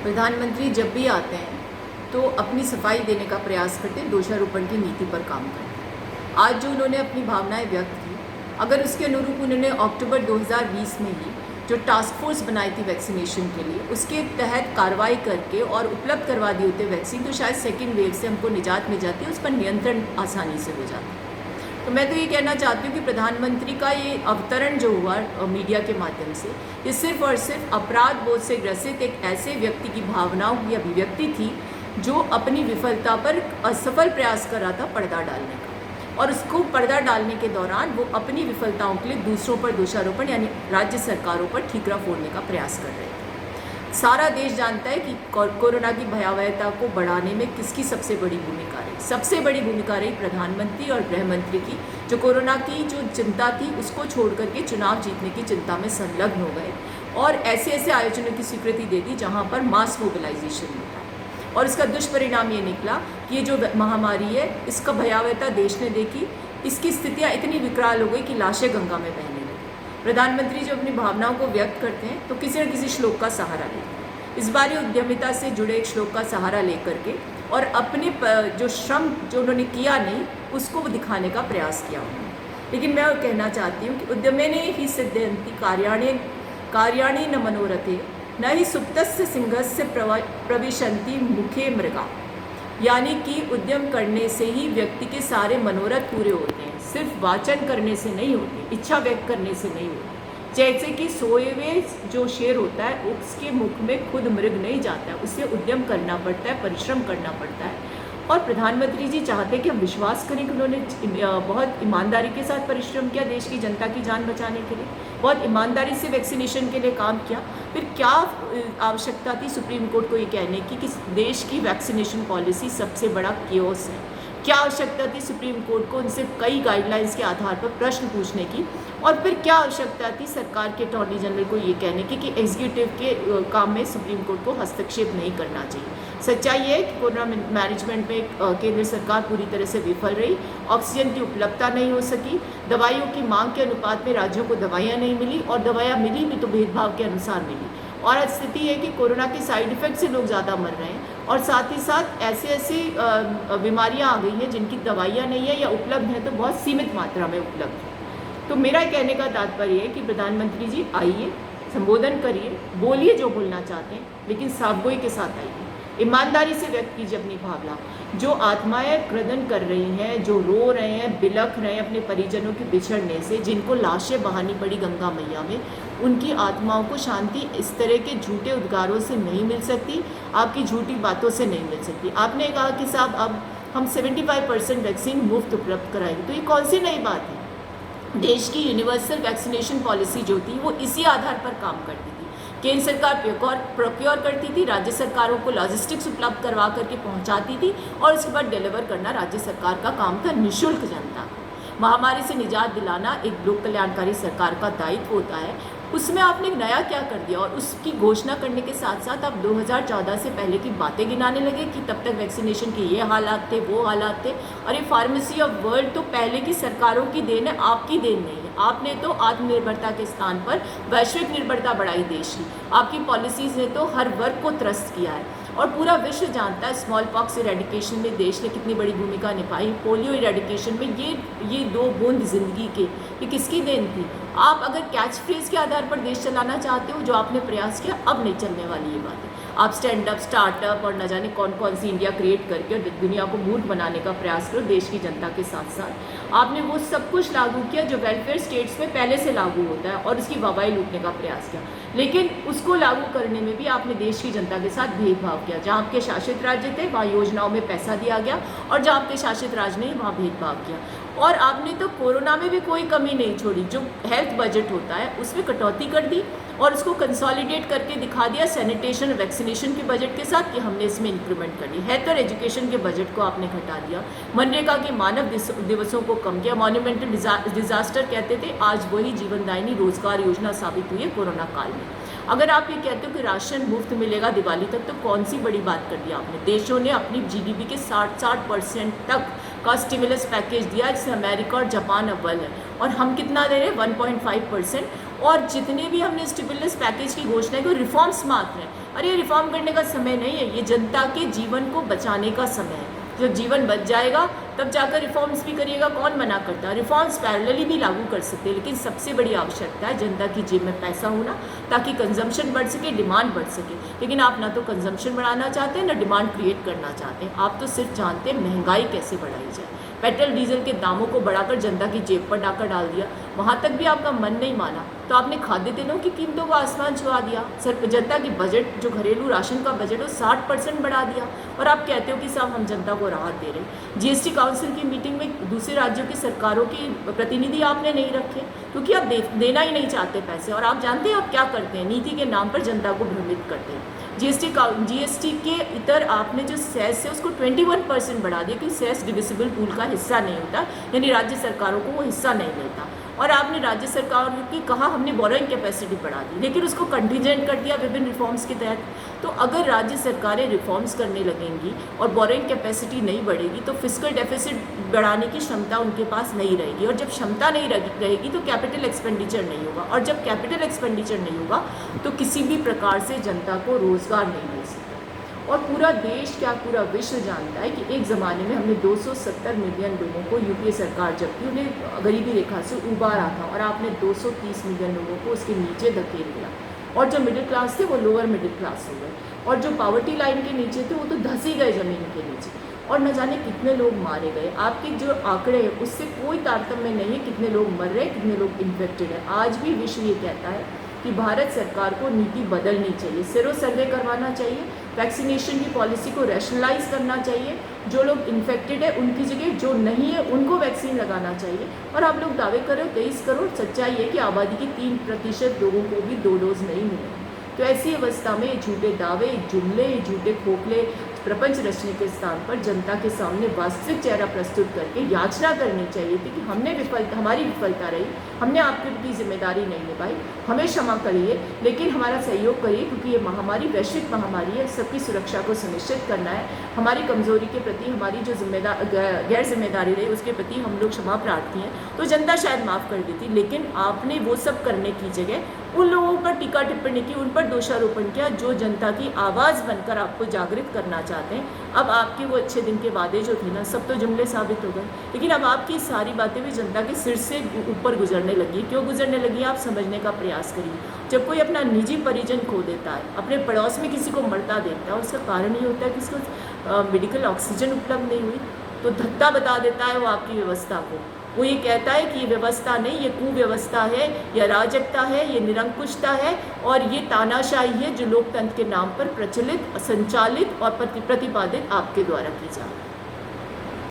प्रधानमंत्री जब भी आते हैं तो अपनी सफाई देने का प्रयास करते हैं, दोषारोपण की नीति पर काम करते हैं। आज जो उन्होंने अपनी भावनाएं व्यक्त की, अगर उसके अनुरूप उन्होंने अक्टूबर 2020 में ही जो टास्क फोर्स बनाई थी वैक्सीनेशन के लिए, उसके तहत कार्रवाई करके और उपलब्ध करवा दिए होते वैक्सीन, तो शायद सेकेंड वेव से हमको निजात मिल जाती है, उस पर नियंत्रण आसानी से हो जाता है। तो मैं तो ये कहना चाहती हूँ कि प्रधानमंत्री का ये अवतरण जो हुआ मीडिया के माध्यम से, ये सिर्फ और सिर्फ अपराध बोध से ग्रसित एक ऐसे व्यक्ति की भावनाओं की अभिव्यक्ति थी जो अपनी विफलता पर असफल प्रयास कर रहा था पर्दा डालने का, और उसको पर्दा डालने के दौरान वो अपनी विफलताओं के लिए दूसरों पर दोषारोपण यानी राज्य सरकारों पर ठीकरा फोड़ने का प्रयास कर रहे थे। सारा देश जानता है कि कोरोना की भयावहता को बढ़ाने में किसकी सबसे बड़ी भूमिका रही। सबसे बड़ी भूमिका रही प्रधानमंत्री और गृह मंत्री की, जो कोरोना की जो चिंता थी उसको छोड़ करके चुनाव जीतने की चिंता में संलग्न हो गए और ऐसे ऐसे आयोजनों की स्वीकृति दे दी जहां पर मास मोबिलाइजेशन होता है। और इसका दुष्परिणाम ये निकला कि ये जो महामारी है, इसका भयावहता देश ने देखी। इसकी स्थितियाँ इतनी विकराल हो गई कि लाशें गंगा में बहने लगी। प्रधानमंत्री जो अपनी भावनाओं को व्यक्त करते हैं तो किसी न किसी श्लोक का सहारा लेते हैं। इस बार ये उद्यमिता से जुड़े एक श्लोक का सहारा लेकर के और अपने जो श्रम जो उन्होंने किया नहीं, उसको वो दिखाने का प्रयास किया उन्होंने। लेकिन मैं कहना चाहती हूँ कि उद्यमेने ही सिद्धयन्ति कार्याणि न मनोरथे न ही सुप्तस्य सिंहस्य प्रविशन्ति मुखे मृगा। यानी कि उद्यम करने से ही व्यक्ति के सारे मनोरथ पूरे होते हैं, सिर्फ वाचन करने से नहीं होते, इच्छा व्यक्त करने से नहीं होते। जैसे कि सोए हुए जो शेर होता है उसके मुख में खुद मृग नहीं जाता है, उससे उद्यम करना पड़ता है, परिश्रम करना पड़ता है। और प्रधानमंत्री जी चाहते हैं कि हम विश्वास करें कि उन्होंने बहुत ईमानदारी के साथ परिश्रम किया देश की जनता की जान बचाने के लिए, बहुत ईमानदारी से वैक्सीनेशन के लिए काम किया। फिर क्या आवश्यकता थी सुप्रीम कोर्ट को ये कहने की कि देश की वैक्सीनेशन पॉलिसी सबसे बड़ा कियोस है? क्या आवश्यकता थी सुप्रीम कोर्ट को उनसे कई गाइडलाइंस के आधार पर प्रश्न पूछने की? और फिर क्या आवश्यकता थी सरकार के अटॉर्नी जनरल को ये कहने की कि एग्जीक्यूटिव के काम में सुप्रीम कोर्ट को हस्तक्षेप नहीं करना चाहिए? सच्चाई ये है कि कोरोना मैनेजमेंट में केंद्र सरकार पूरी तरह से विफल रही। ऑक्सीजन की उपलब्धता नहीं हो सकी, दवाइयों की मांग के अनुपात में राज्यों को दवाइयाँ नहीं मिली, और दवाइयाँ मिली भी तो भेदभाव के अनुसार मिली। और स्थिति है कि कोरोना के साइड इफ़ेक्ट से लोग ज़्यादा मर रहे हैं, और साथ ही साथ ऐसी बीमारियां आ गई हैं जिनकी दवाइयाँ नहीं है या उपलब्ध हैं तो बहुत सीमित मात्रा में उपलब्ध है। तो मेरा कहने का तात्पर्य है कि प्रधानमंत्री जी आइए, संबोधन करिए, बोलिए जो बोलना चाहते हैं, लेकिन साफगोई के साथ आइए, ईमानदारी से व्यक्त कीजिए अपनी भावना। जो आत्माएं क्रदन कर रही हैं, जो रो रहे हैं, बिलख रहे हैं अपने परिजनों के बिछड़ने से, जिनको लाशें बहानी पड़ी गंगा मैया में, उनकी आत्माओं को शांति इस तरह के झूठे उद्गारों से नहीं मिल सकती, आपकी झूठी बातों से नहीं मिल सकती। आपने कहा कि साहब अब हम 75% वैक्सीन मुफ्त उपलब्ध कराएंगे, तो ये कौन सी नई बात है? देश की यूनिवर्सल वैक्सीनेशन पॉलिसी जो थी वो इसी आधार पर काम करती थी। केंद्र सरकार प्रोक्योर करती थी, राज्य सरकारों को लॉजिस्टिक्स उपलब्ध करवा करके पहुंचाती थी, और उसके बाद डिलीवर करना राज्य सरकार का काम था, निःशुल्क जनता को। महामारी से निजात दिलाना एक लोक कल्याणकारी सरकार का दायित्व होता है। उसमें आपने नया क्या कर दिया, और उसकी घोषणा करने के साथ साथ आप 2014 से पहले की बातें गिनाने लगे कि तब तक वैक्सीनेशन के ये हालात थे, वो हालात थे। और ये फार्मेसी ऑफ वर्ल्ड तो पहले की सरकारों की देन है, आपकी देन नहीं है। आपने तो आत्मनिर्भरता के स्थान पर वैश्विक निर्भरता बढ़ाई देश की। आपकी पॉलिसीज़ ने तो हर वर्ग को त्रस्त किया है, और पूरा विश्व जानता है स्मॉल पॉक्स इरेडिकेशन में देश ने कितनी बड़ी भूमिका निभाई, पोलियो इरेडिकेशन में ये 2 बूंद जिंदगी के, ये किसकी देन थी? आप अगर कैच फ्रेज के आधार पर देश चलाना चाहते हो, जो आपने प्रयास किया, अब नहीं चलने वाली ये बात है। आप स्टैंड अप, स्टार्टअप और न जाने कौन कौन सी इंडिया क्रिएट करके और दुनिया को मूर्ख बनाने का प्रयास करो देश की जनता के साथ साथ। आपने वो सब कुछ लागू किया जो वेलफेयर स्टेट्स में पहले से लागू होता है, और उसकी वबाई लूटने का प्रयास किया। लेकिन उसको लागू करने में भी आपने देश की जनता के साथ भेदभाव किया। जहाँ आपके शासित राज्य थे वहाँ योजनाओं में पैसा दिया गया, और जहाँ आपके शासित राज्य नहीं वहाँ भेदभाव किया। और आपने तो कोरोना में भी कोई कमी नहीं छोड़ी। जो हेल्थ बजट होता है उसमें कटौती कर दी, और उसको कंसोलिडेट करके दिखा दिया सैनिटेशन वैक्सीनेशन के बजट के साथ कि हमने इसमें इंक्रीमेंट कर दी। हेल्थ और एजुकेशन के बजट को आपने घटा दिया, मनरेगा के मानव दिवसों को कम किया, मॉन्यूमेंटल डिजास्टर कहते थे, आज वही जीवनदायिनी रोजगार योजना साबित हुई है कोरोना काल में। अगर आप ये कहते हो कि राशन मुफ्त मिलेगा दिवाली तक, तो कौन सी बड़ी बात कर दी आपने? देशों ने अपनी जीडीपी के 60% तक का स्टिमुलस पैकेज दिया, जिससे अमेरिका और जापान अव्वल है, और हम कितना दे रहे हैं? 1.5%। और जितने भी हमने स्टिमुलस पैकेज की घोषणा की, रिफॉर्म्स मात्र हैं। अरे रिफॉर्म करने का समय नहीं है, ये जनता के जीवन को बचाने का समय है। जब जीवन बच जाएगा तब जाकर रिफॉर्म्स भी करिएगा, कौन मना करता है। रिफॉर्म्स पैरेलली भी लागू कर सकते हैं, लेकिन सबसे बड़ी आवश्यकता है जनता की जेब में पैसा होना, ताकि कंजम्पशन बढ़ सके, डिमांड बढ़ सके। लेकिन आप ना तो कंजम्पशन बढ़ाना चाहते हैं, ना डिमांड क्रिएट करना चाहते हैं। आप तो सिर्फ जानते हैं महंगाई कैसे बढ़ाई जाए। पेट्रोल डीजल के दामों को बढ़ाकर जनता की जेब पर डाकर डाल दिया, वहाँ तक भी आपका मन नहीं माना तो आपने खाद्य तेलों की कीमतों को आसमान छुआ दिया। सर जनता की बजट, जो घरेलू राशन का बजट, वो 60% बढ़ा दिया। और आप कहते हो कि साहब हम जनता को राहत दे रहे हैं। जीएसटी काउंसिल की मीटिंग में दूसरे राज्यों की सरकारों के प्रतिनिधि आपने नहीं रखे, क्योंकि आप देना ही नहीं चाहते पैसे। और आप जानते हैं आप क्या करते हैं, नीति के नाम पर जनता को भ्रमित करते हैं। जीएसटी के इतर आपने जो सेस है उसको 21% बढ़ा दिया, क्योंकि सेस डिविजिबल पूल का हिस्सा नहीं होता, यानी राज्य सरकारों को वो हिस्सा नहीं मिलता। और आपने राज्य सरकारों की कहा हमने बोरोइंग कैपेसिटी बढ़ा दी, लेकिन उसको कंटिजेंट कर दिया विभिन्न रिफॉर्म्स के तहत। तो अगर राज्य सरकारें रिफॉर्म्स करने लगेंगी और बोरोइंग कैपेसिटी नहीं बढ़ेगी तो फिस्कल डेफिसिट बढ़ाने की क्षमता उनके पास नहीं रहेगी, और जब क्षमता नहीं रहेगी तो कैपिटल एक्सपेंडिचर नहीं होगा, और जब कैपिटल एक्सपेंडिचर नहीं होगा तो किसी भी प्रकार से जनता को रोजगार नहीं मिल सकता। और पूरा देश क्या पूरा विश्व जानता है कि एक ज़माने में हमने 270 मिलियन लोगों को, यूपीए सरकार जब थी, उन्हें गरीबी रेखा से उबारा था, और आपने 230 मिलियन लोगों को उसके नीचे धकेल दिया। और जो मिडिल क्लास थे वो लोअर मिडिल क्लास हो गए, और जो पॉवर्टी लाइन के नीचे थे वो तो धस ही गए ज़मीन के नीचे, और न जाने कितने लोग मारे गए। आपके जो आंकड़े हैं उससे कोई तारतम्य नहीं है कितने लोग मर रहे हैं, कितने लोग इन्फेक्टेड हैं। आज भी विश्व ये कहता है कि भारत सरकार को नीति बदलनी चाहिए, सीरो सर्वे करवाना चाहिए, वैक्सीनेशन की पॉलिसी को रैशनलाइज करना चाहिए, जो लोग इन्फेक्टेड है उनकी जगह जो नहीं है उनको वैक्सीन लगाना चाहिए। और आप लोग दावे कर रहे हो 23 करोड़, सच्चाई है कि आबादी के 3% लोगों को भी 2 डोज नहीं मिले। तो ऐसी अवस्था में झूठे दावे, जुमले, झूठे खोखले प्रपंच रचने के स्थान पर जनता के सामने वास्तविक चेहरा प्रस्तुत करके याचना करनी चाहिए थी कि हमारी विफलता रही, हमने आपके प्रति जिम्मेदारी नहीं निभाई, हमें क्षमा करिए, लेकिन हमारा सहयोग करिए, क्योंकि ये महामारी वैश्विक महामारी है, सबकी सुरक्षा को सुनिश्चित करना है। हमारी कमजोरी के प्रति हमारी जो गैर जिम्मेदारी रही उसके प्रति हम लोग क्षमा प्रार्थी हैं। तो जनता शायद माफ़ कर देती, लेकिन आपने वो सब करने की जगह उन लोगों पर टीका टिप्पणी की, उन पर दोषारोपण किया जो जनता की आवाज़ बनकर आपको जागृत करना चाहते हैं। अब आपके वो अच्छे दिन के वादे जो थे ना, सब तो जुमले साबित हो गए, लेकिन अब आपकी सारी बातें भी जनता के सिर से ऊपर गुजरने लगी। क्यों गुजरने लगी आप समझने का प्रयास करिए। जब कोई अपना निजी परिजन खो देता है, अपने पड़ोस में किसी को मरता देखता है, उसका कारण ये होता है कि उसको मेडिकल ऑक्सीजन उपलब्ध नहीं हुई, तो धत्ता बता देता है वो आपकी व्यवस्था को। वो ये कहता है कि ये व्यवस्था नहीं, ये कुव्यवस्था है, ये अराजकता है, ये निरंकुशता है, और ये तानाशाही है जो लोकतंत्र के नाम पर प्रचलित, संचालित और प्रतिपादित आपके द्वारा की जा रही है।